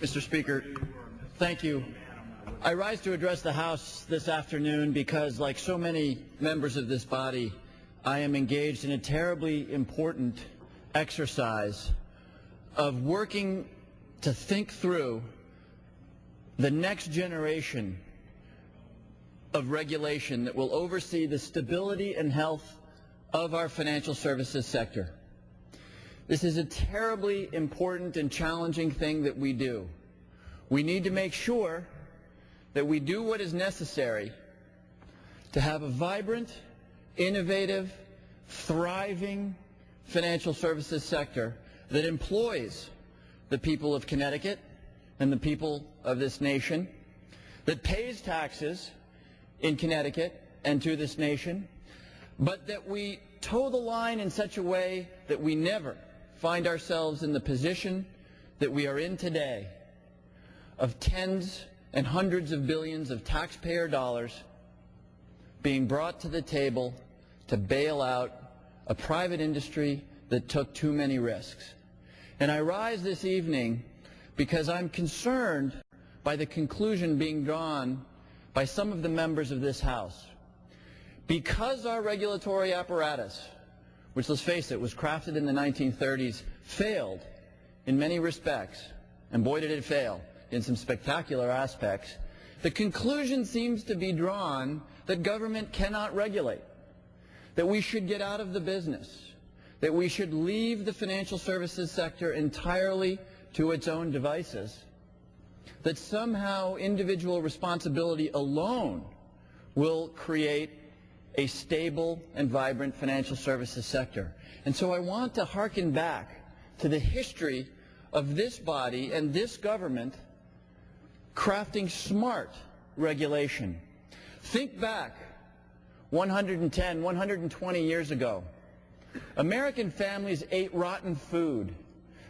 Mr. Speaker, thank you. I rise to address the House this afternoon because, like so many members of this body, I am engaged in a terribly important exercise of working to think through the next generation of regulation that will oversee the stability and health of our financial services sector. This is a terribly important and challenging thing that we do. We need to make sure that we do what is necessary to have a vibrant, innovative, thriving financial services sector that employs the people of Connecticut and the people of this nation, that pays taxes in Connecticut and to this nation, but that we toe the line in such a way that we never find ourselves in the position that we are in today of tens and hundreds of billions of taxpayer dollars being brought to the table to bail out a private industry that took too many risks. And I rise this evening because I'm concerned by the conclusion being drawn by some of the members of this House. Because our regulatory apparatus, which, let's face it, was crafted in the 1930s, failed in many respects, and boy did it fail in some spectacular aspects, the conclusion seems to be drawn that government cannot regulate, that we should get out of the business, that we should leave the financial services sector entirely to its own devices, that somehow individual responsibility alone will create a stable and vibrant financial services sector. And so I want to hearken back to the history of this body and this government crafting smart regulation. Think back 110, 120 years ago. American families ate rotten food.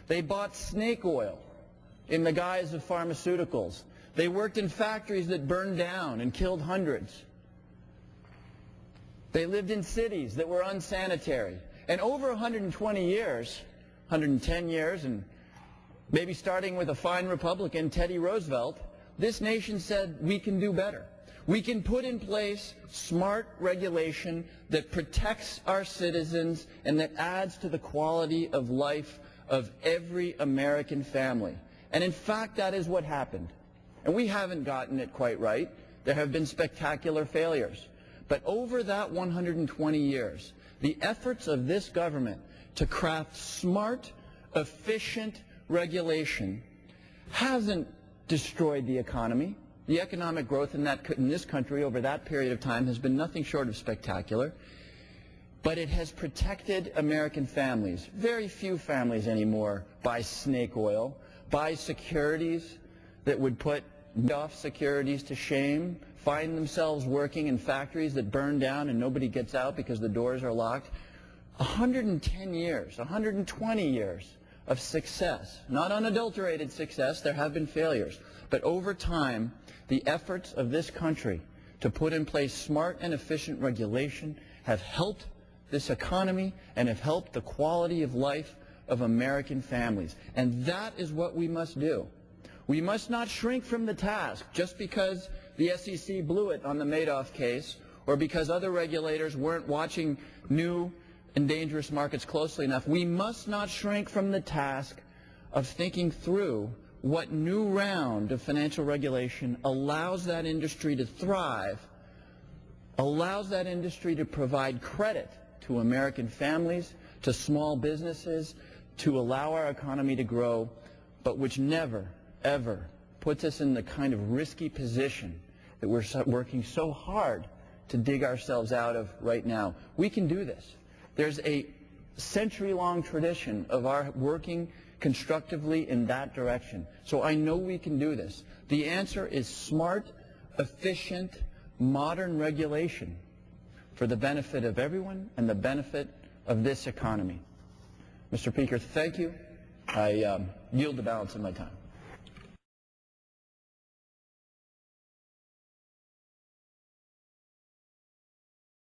They bought snake oil in the guise of pharmaceuticals. They worked in factories that burned down and killed hundreds. They lived in cities that were unsanitary. And over 120 years, 110 years, and maybe starting with a fine Republican, Teddy Roosevelt, this nation said we can do better. We can put in place smart regulation that protects our citizens and that adds to the quality of life of every American family. And in fact, that is what happened. And we haven't gotten it quite right. There have been spectacular failures. But over that 120 years, the efforts of this government to craft smart, efficient regulation hasn't destroyed the economy. The economic growth in this country over that period of time has been nothing short of spectacular. But it has protected American families. Very few families anymore buy snake oil, buy securities that would put off securities to shame, find themselves working in factories that burn down and nobody gets out because the doors are locked. 110 years, 120 years of success, not unadulterated success. There have been failures. But over time, the efforts of this country to put in place smart and efficient regulation have helped this economy and have helped the quality of life of American families. And that is what we must do. We must not shrink from the task just because the SEC blew it on the Madoff case or because other regulators weren't watching new and dangerous markets closely enough. We must not shrink from the task of thinking through what new round of financial regulation allows that industry to thrive, allows that industry to provide credit to American families, to small businesses, to allow our economy to grow, but which never, ever puts us in the kind of risky position that we're working so hard to dig ourselves out of right now. We can do this. There's a century-long tradition of our working constructively in that direction. So I know we can do this. The answer is smart, efficient, modern regulation for the benefit of everyone and the benefit of this economy. Mr. Speaker, thank you. I yield the balance of my time.